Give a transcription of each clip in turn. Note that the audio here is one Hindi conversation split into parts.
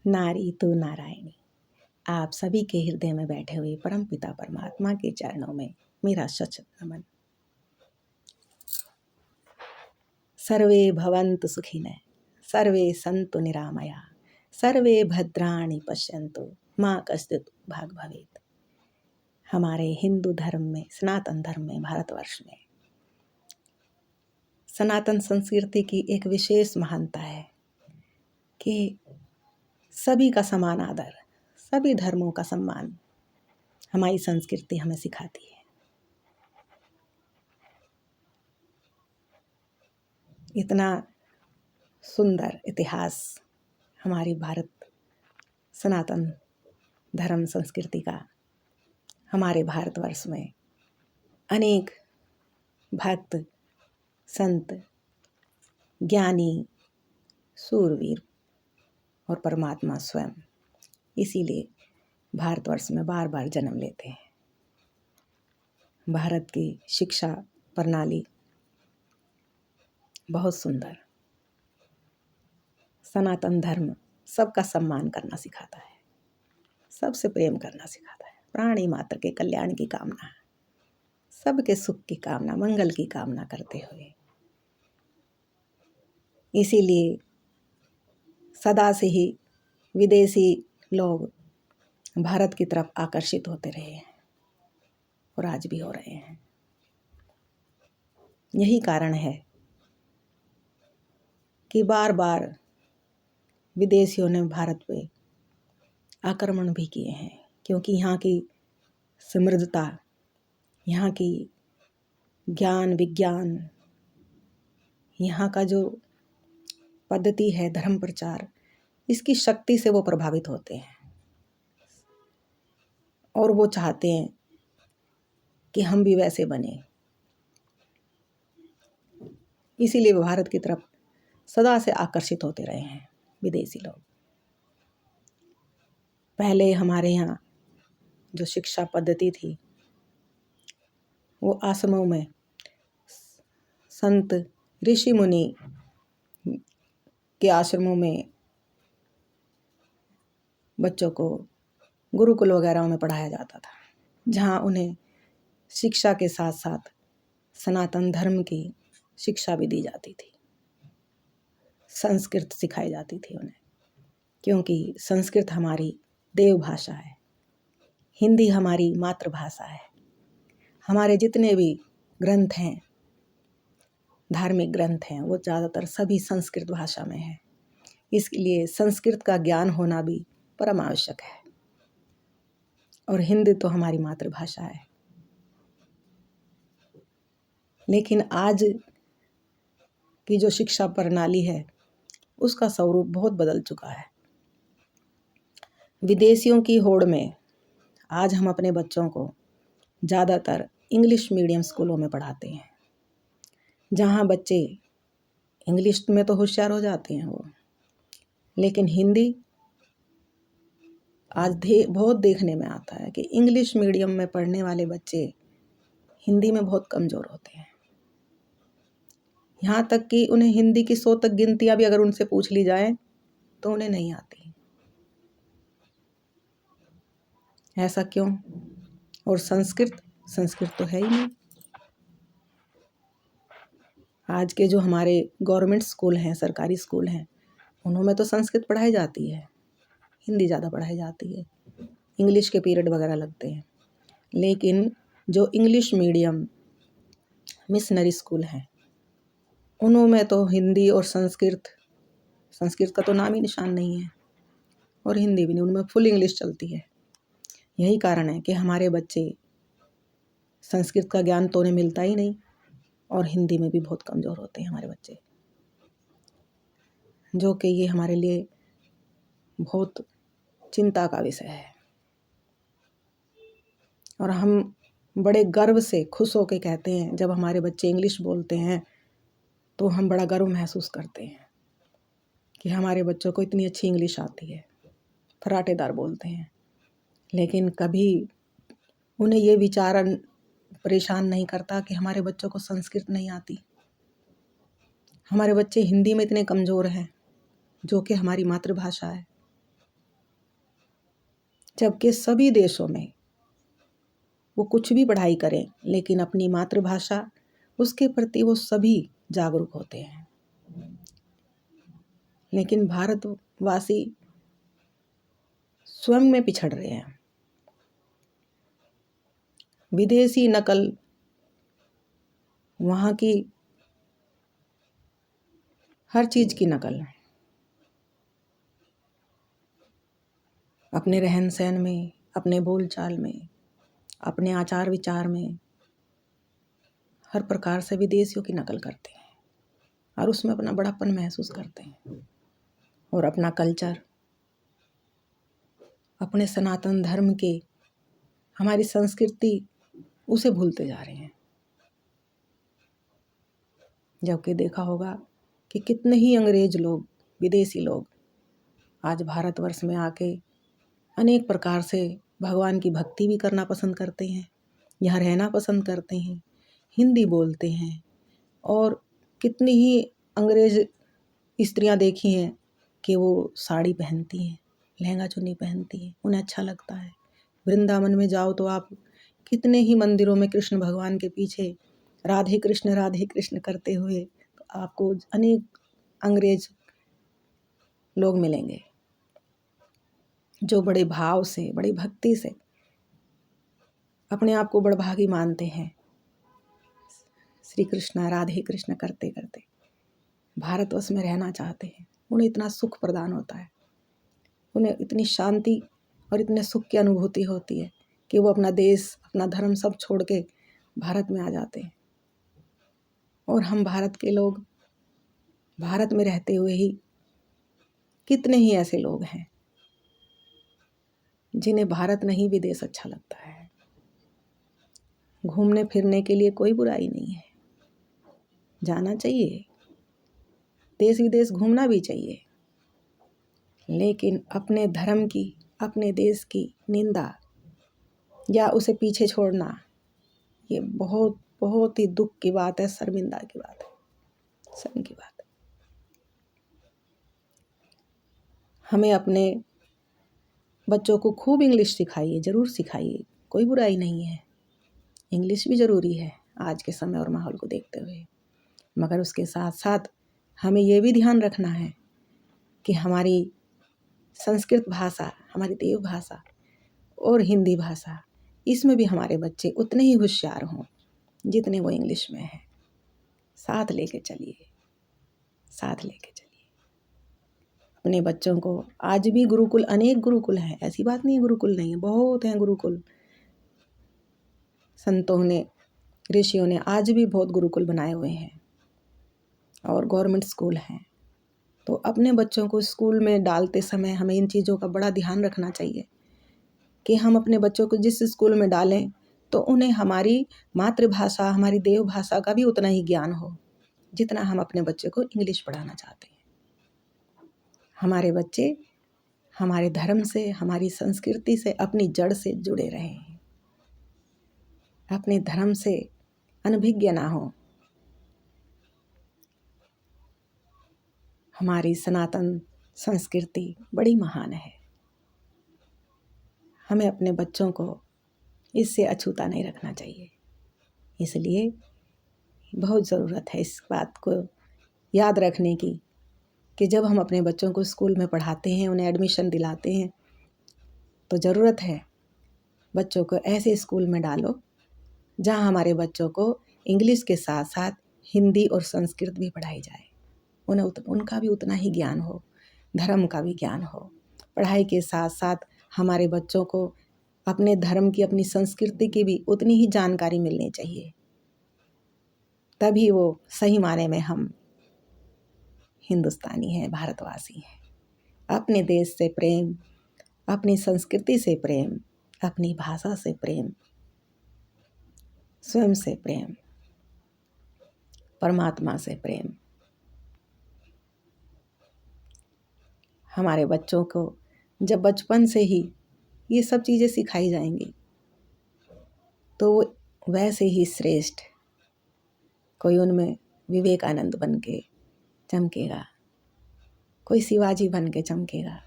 नारी तो नारायणी। आप सभी के हृदय में बैठे हुए परमपिता परमात्मा के चरणों में मेरा शत नमन। सर्वे भवन्तु सुखिनः, सर्वे सन्तु निरामया, सर्वे भद्राणि पश्यन्तु माँ कश्चित् भाग् भवेत्। हमारे हिंदू धर्म में, सनातन धर्म में, भारतवर्ष में सनातन संस्कृति की एक विशेष महानता है कि सभी का समान आदर, सभी धर्मों का सम्मान हमारी संस्कृति हमें सिखाती है। इतना सुंदर इतिहास हमारी भारत सनातन धर्म संस्कृति का हमारे भारतवर्ष में अनेक भक्त, संत, ज्ञानी, सूरवीर और परमात्मा स्वयं इसीलिए भारतवर्ष में बार बार जन्म लेते हैं। भारत की शिक्षा प्रणाली बहुत सुंदर, सनातन धर्म सबका सम्मान करना सिखाता है, सबसे प्रेम करना सिखाता है, प्राणी मात्र के कल्याण की कामना, सबके सुख की कामना, मंगल की कामना करते हुए इसीलिए सदा से ही विदेशी लोग भारत की तरफ आकर्षित होते रहे हैं और आज भी हो रहे हैं। यही कारण है कि बार बार विदेशियों ने भारत पे आक्रमण भी किए हैं, क्योंकि यहाँ की समृद्धता, यहाँ की ज्ञान विज्ञान, यहाँ का जो पद्धति है धर्म प्रचार, इसकी शक्ति से वो प्रभावित होते हैं और वो चाहते हैं कि हम भी वैसे बने। इसीलिए वो भारत की तरफ सदा से आकर्षित होते रहे हैं विदेशी लोग। पहले हमारे यहाँ जो शिक्षा पद्धति थी वो आश्रमों में संत ऋषि मुनि के आश्रमों में बच्चों को गुरुकुल वगैरह में पढ़ाया जाता था, जहाँ उन्हें शिक्षा के साथ साथ सनातन धर्म की शिक्षा भी दी जाती थी, संस्कृत सिखाई जाती थी उन्हें, क्योंकि संस्कृत हमारी देव भाषा है, हिंदी हमारी मातृभाषा है। हमारे जितने भी ग्रंथ हैं, धार्मिक ग्रंथ हैं, वो ज़्यादातर सभी संस्कृत भाषा में है। इसलिए संस्कृत का ज्ञान होना भी परम आवश्यक है और हिंदी तो हमारी मातृभाषा है। लेकिन आज की जो शिक्षा प्रणाली है उसका स्वरूप बहुत बदल चुका है। विदेशियों की होड़ में आज हम अपने बच्चों को ज़्यादातर इंग्लिश मीडियम स्कूलों में पढ़ाते हैं, जहाँ बच्चे इंग्लिश में तो होशियार हो जाते हैं वो, लेकिन हिंदी आज बहुत देखने में आता है कि इंग्लिश मीडियम में पढ़ने वाले बच्चे हिंदी में बहुत कमज़ोर होते हैं। यहाँ तक कि उन्हें हिंदी की 100 तक गिनतियाँ भी अगर उनसे पूछ ली जाए तो उन्हें नहीं आती। ऐसा क्यों? और संस्कृत तो है ही नहीं। आज के जो हमारे गवर्नमेंट स्कूल हैं, सरकारी स्कूल हैं, उनमें तो संस्कृत पढ़ाई जाती है, हिंदी ज़्यादा पढ़ाई जाती है, इंग्लिश के पीरियड वगैरह लगते हैं। लेकिन जो इंग्लिश मीडियम मिशनरी स्कूल हैं उनमें तो हिंदी और संस्कृत का तो नाम ही निशान नहीं है और हिंदी भी नहीं, उनमें फुल इंग्लिश चलती है। यही कारण है कि हमारे बच्चे संस्कृत का ज्ञान तो उन्हें मिलता ही नहीं और हिंदी में भी बहुत कमज़ोर होते हैं हमारे बच्चे, जो कि ये हमारे लिए बहुत चिंता का विषय है। और हम बड़े गर्व से खुश होकर कहते हैं, जब हमारे बच्चे इंग्लिश बोलते हैं तो हम बड़ा गर्व महसूस करते हैं कि हमारे बच्चों को इतनी अच्छी इंग्लिश आती है, फराटेदार बोलते हैं। लेकिन कभी उन्हें ये विचार परेशान नहीं करता कि हमारे बच्चों को संस्कृत नहीं आती, हमारे बच्चे हिंदी में इतने कमज़ोर हैं जो कि हमारी मातृभाषा है। जबकि सभी देशों में वो कुछ भी पढ़ाई करें, लेकिन अपनी मातृभाषा उसके प्रति वो सभी जागरूक होते हैं। लेकिन भारतवासी स्वयं में पिछड़ रहे हैं। विदेशी नकल, वहाँ की हर चीज़ की नकल, अपने रहन सहन में, अपने बोलचाल में, अपने आचार विचार में, हर प्रकार से विदेशियों की नकल करते हैं और उसमें अपना बड़ापन महसूस करते हैं और अपना कल्चर, अपने सनातन धर्म के, हमारी संस्कृति उसे भूलते जा रहे हैं। जबकि देखा होगा कि कितने ही अंग्रेज लोग, विदेशी लोग आज भारतवर्ष में आके अनेक प्रकार से भगवान की भक्ति भी करना पसंद करते हैं, यहाँ रहना पसंद करते हैं, हिंदी बोलते हैं। और कितनी ही अंग्रेज स्त्रियां देखी हैं कि वो साड़ी पहनती हैं, लहंगा चुन्नी पहनती हैं, उन्हें अच्छा लगता है। वृंदावन में जाओ तो आप कितने ही मंदिरों में कृष्ण भगवान के पीछे राधे कृष्ण करते हुए तो आपको अनेक अंग्रेज लोग मिलेंगे जो बड़े भाव से, बड़ी भक्ति से अपने आप को बड़भागी मानते हैं। श्री कृष्ण राधे कृष्ण करते करते भारतवर्ष में रहना चाहते हैं। उन्हें इतना सुख प्रदान होता है, उन्हें इतनी शांति और इतने सुख की अनुभूति होती है कि वो अपना देश, अपना धर्म सब छोड़ के भारत में आ जाते हैं। और हम भारत के लोग, भारत में रहते हुए ही कितने ही ऐसे लोग हैं जिन्हें भारत नहीं विदेश अच्छा लगता है। घूमने फिरने के लिए कोई बुराई नहीं है, जाना चाहिए, देश विदेश घूमना भी चाहिए, लेकिन अपने धर्म की, अपने देश की निंदा या उसे पीछे छोड़ना, ये बहुत बहुत ही दुख की बात है, शर्मिंदा की बात है, शर्म की बात है। हमें अपने बच्चों को खूब इंग्लिश सिखाइए, ज़रूर सिखाइए, कोई बुराई नहीं है, इंग्लिश भी ज़रूरी है आज के समय और माहौल को देखते हुए। मगर उसके साथ साथ हमें ये भी ध्यान रखना है कि हमारी संस्कृत भाषा, हमारी देव भाषा और हिंदी भाषा, इसमें भी हमारे बच्चे उतने ही होशियार हों जितने वो इंग्लिश में हैं। साथ लेके चलिए, साथ लेके चलिए अपने बच्चों को। आज भी गुरुकुल, अनेक गुरुकुल हैं, ऐसी बात नहीं गुरुकुल नहीं है, बहुत हैं गुरुकुल। संतों ने, ऋषियों ने आज भी बहुत गुरुकुल बनाए हुए हैं और गवर्नमेंट स्कूल हैं। तो अपने बच्चों को स्कूल में डालते समय हमें इन चीज़ों का बड़ा ध्यान रखना चाहिए कि हम अपने बच्चों को जिस स्कूल में डालें तो उन्हें हमारी मातृभाषा, हमारी देव भाषा का भी उतना ही ज्ञान हो जितना हम अपने बच्चे को इंग्लिश पढ़ाना चाहते हैं। हमारे बच्चे हमारे धर्म से, हमारी संस्कृति से, अपनी जड़ से जुड़े रहें, अपने धर्म से अनभिज्ञ ना हो। हमारी सनातन संस्कृति बड़ी महान है, हमें अपने बच्चों को इससे अछूता नहीं रखना चाहिए। इसलिए बहुत ज़रूरत है इस बात को याद रखने की कि जब हम अपने बच्चों को स्कूल में पढ़ाते हैं, उन्हें एडमिशन दिलाते हैं, तो ज़रूरत है बच्चों को ऐसे स्कूल में डालो जहाँ हमारे बच्चों को इंग्लिश के साथ साथ हिंदी और संस्कृत भी पढ़ाई जाए, उन्हें उनका भी उतना ही ज्ञान हो, धर्म का भी ज्ञान हो। पढ़ाई के साथ साथ हमारे बच्चों को अपने धर्म की, अपनी संस्कृति की भी उतनी ही जानकारी मिलनी चाहिए, तभी वो सही माने में हम हिंदुस्तानी हैं, भारतवासी हैं। अपने देश से प्रेम, अपनी संस्कृति से प्रेम, अपनी भाषा से प्रेम, स्वयं से प्रेम, परमात्मा से प्रेम। हमारे बच्चों को जब बचपन से ही ये सब चीज़ें सिखाई जाएंगी तो वो वैसे ही श्रेष्ठ, कोई उनमें विवेकानंद बन के चमकेगा, कोई शिवाजी बन के चमकेगा,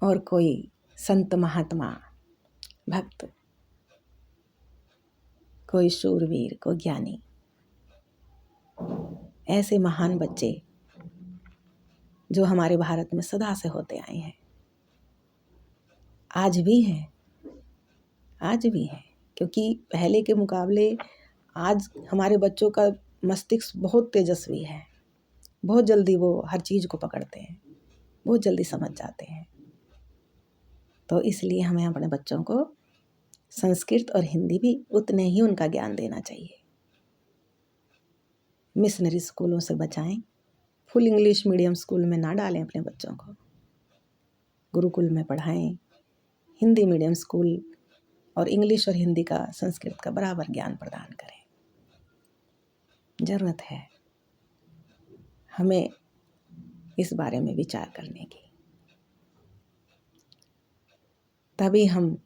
और कोई संत महात्मा भक्त, कोई शूरवीर, कोई ज्ञानी, ऐसे महान बच्चे जो हमारे भारत में सदा से होते आए हैं, आज भी हैं, आज भी हैं। क्योंकि पहले के मुकाबले आज हमारे बच्चों का मस्तिष्क बहुत तेजस्वी है, बहुत जल्दी वो हर चीज़ को पकड़ते हैं, बहुत जल्दी समझ जाते हैं। तो इसलिए हमें अपने बच्चों को संस्कृत और हिंदी भी उतने ही उनका ज्ञान देना चाहिए। मिशनरी स्कूलों से बचाएं, फुल इंग्लिश मीडियम स्कूल में ना डालें अपने बच्चों को, गुरुकुल में पढ़ाएं। हिंदी मीडियम स्कूल और इंग्लिश और हिंदी का, संस्कृत का बराबर ज्ञान प्रदान करें। ज़रूरत है हमें इस बारे में विचार करने की, तभी हम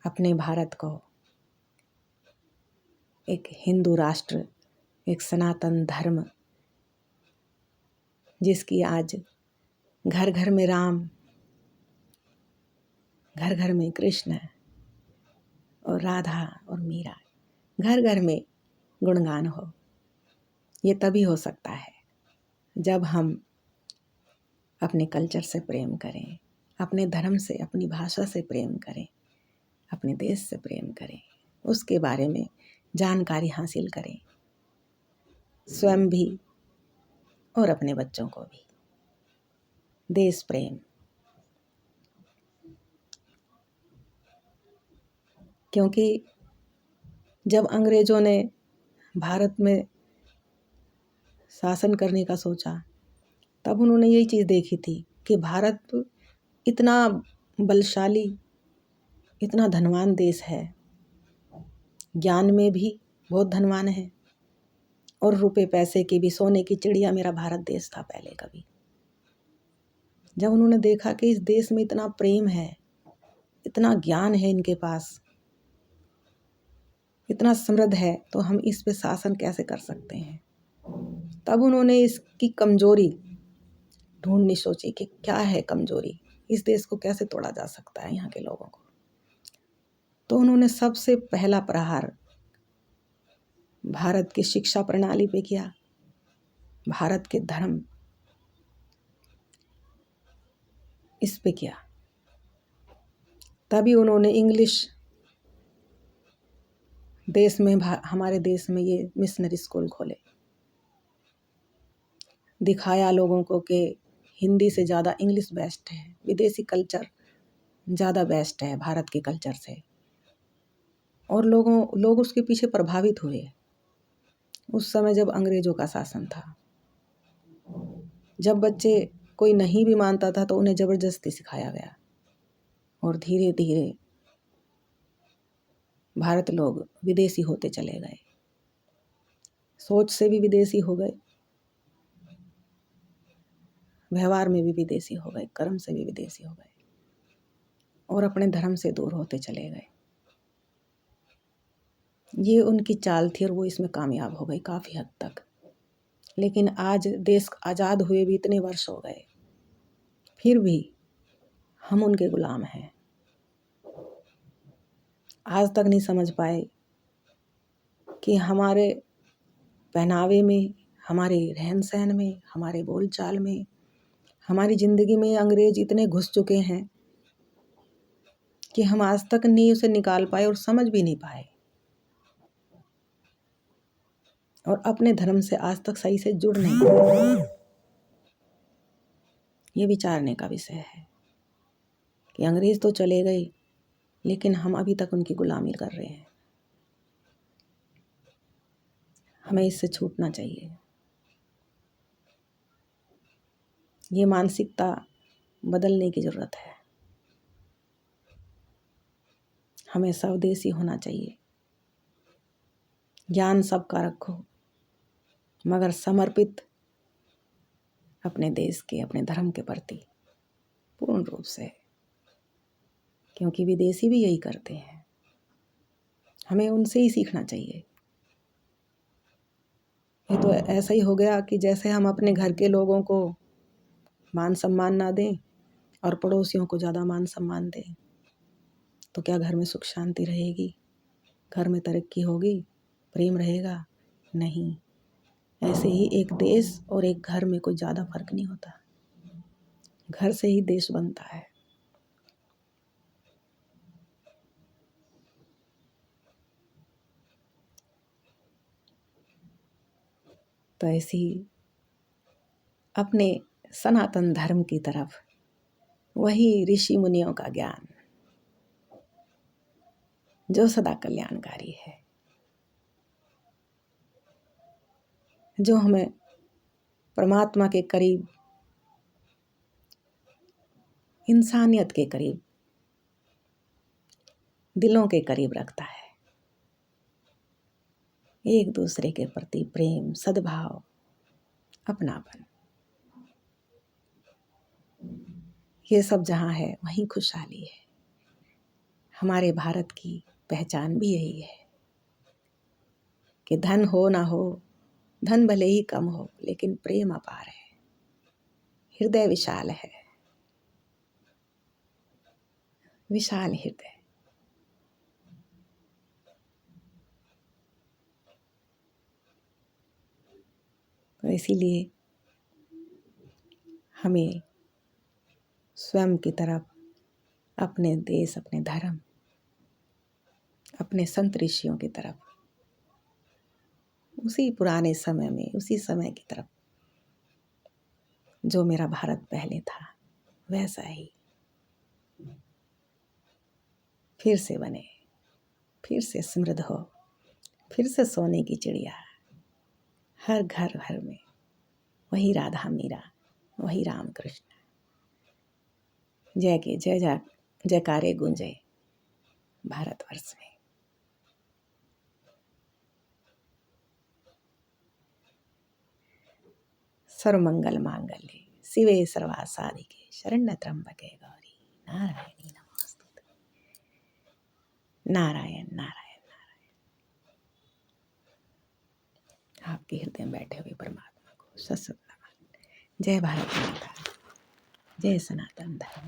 अपने भारत को एक हिंदू राष्ट्र, एक सनातन धर्म, जिसकी आज घर घर में राम, घर घर में कृष्ण और राधा और मीरा, घर घर में गुणगान हो। ये तभी हो सकता है जब हम अपने कल्चर से प्रेम करें, अपने धर्म से, अपनी भाषा से प्रेम करें, अपने देश से प्रेम करें, उसके बारे में जानकारी हासिल करें, स्वयं भी और अपने बच्चों को भी। देश प्रेम, क्योंकि जब अंग्रेजों ने भारत में शासन करने का सोचा, तब उन्होंने यही चीज़ देखी थी कि भारत इतना बलशाली, इतना धनवान देश है, ज्ञान में भी बहुत धनवान है, और रुपए पैसे की भी, सोने की चिड़िया मेरा भारत देश था पहले कभी। जब उन्होंने देखा कि इस देश में इतना प्रेम है, इतना ज्ञान है इनके पास, इतना समृद्ध है, तो हम इस पे शासन कैसे कर सकते हैं। तब उन्होंने इसकी कमजोरी ढूंढनी सोची कि क्या है कमजोरी, इस देश को कैसे तोड़ा जा सकता है यहाँ के लोगों को। तो उन्होंने सबसे पहला प्रहार भारत की शिक्षा प्रणाली पे किया, भारत के धर्म, इस पे किया। तभी उन्होंने इंग्लिश देश में, हमारे देश में ये मिशनरी स्कूल खोले, दिखाया लोगों को कि हिंदी से ज़्यादा इंग्लिश बेस्ट है, विदेशी कल्चर ज़्यादा बेस्ट है भारत के कल्चर से। और लोग उसके पीछे प्रभावित हुए। उस समय जब अंग्रेजों का शासन था, जब बच्चे कोई नहीं भी मानता था तो उन्हें ज़बरदस्ती सिखाया गया, और धीरे धीरे भारत लोग विदेशी होते चले गए, सोच से भी विदेशी हो गए, व्यवहार में भी विदेशी हो गए, कर्म से भी विदेशी हो गए, और अपने धर्म से दूर होते चले गए। ये उनकी चाल थी और वो इसमें कामयाब हो गई काफ़ी हद तक। लेकिन आज देश आज़ाद हुए भी इतने वर्ष हो गए, फिर भी हम उनके गुलाम हैं। आज तक नहीं समझ पाए कि हमारे पहनावे में, हमारे रहन सहन में, हमारे बोलचाल में, हमारी ज़िंदगी में अंग्रेज इतने घुस चुके हैं कि हम आज तक नहीं उसे निकाल पाए और समझ भी नहीं पाए, और अपने धर्म से आज तक सही से जुड़ नहीं पाए। ये विचारने का विषय है कि अंग्रेज तो चले गए, लेकिन हम अभी तक उनकी गुलामी कर रहे हैं। हमें इससे छूटना चाहिए। ये मानसिकता बदलने की ज़रूरत है। हमें स्वदेशी होना चाहिए, ज्ञान सबका रखो, मगर समर्पित अपने देश के, अपने धर्म के प्रति पूर्ण रूप से, क्योंकि विदेशी भी यही करते हैं। हमें उनसे ही सीखना चाहिए। ये तो ऐसा ही हो गया कि जैसे हम अपने घर के लोगों को मान सम्मान ना दें, और पड़ोसियों को ज़्यादा मान सम्मान दें, तो क्या घर में सुख शांति रहेगी? घर में तरक्की होगी? प्रेम रहेगा? नहीं। ऐसे ही एक देश और एक घर में कोई ज़्यादा फर्क नहीं होता। घर से ही देश बनता है। तो ऐसे ही अपने सनातन धर्म की तरफ, वही ऋषि मुनियों का ज्ञान जो सदा कल्याणकारी है, जो हमें परमात्मा के करीब, इंसानियत के करीब, दिलों के करीब रखता है। एक दूसरे के प्रति प्रेम, सद्भाव, अपनापन, ये सब जहाँ है वहीं खुशहाली है। हमारे भारत की पहचान भी यही है कि धन हो ना हो, धन भले ही कम हो, लेकिन प्रेम अपार है, हृदय विशाल है, विशाल हृदय। तो इसीलिए हमें स्वयं की तरफ, अपने देश, अपने धर्म, अपने संत ऋषियों की तरफ, उसी पुराने समय में, उसी समय की तरफ जो मेरा भारत पहले था वैसा ही फिर से बने, फिर से समृद्ध हो, फिर से सोने की चिड़िया, हर घर घर में वही राधा मीरा, वही राम कृष्ण, जय के जय जयकारे गूंजे भारतवर्ष में। सर्वमंगल मांगल्ये शिवे सर्वासाधिके शरण्य त्र्यंबके गौरी नारायणी नमोस्तुते। नारायण नारायण नारायण। आपके हृदय में बैठे हुए परमात्मा को सत्सत नमन। जय भारत माता, जय सनातन धर्म।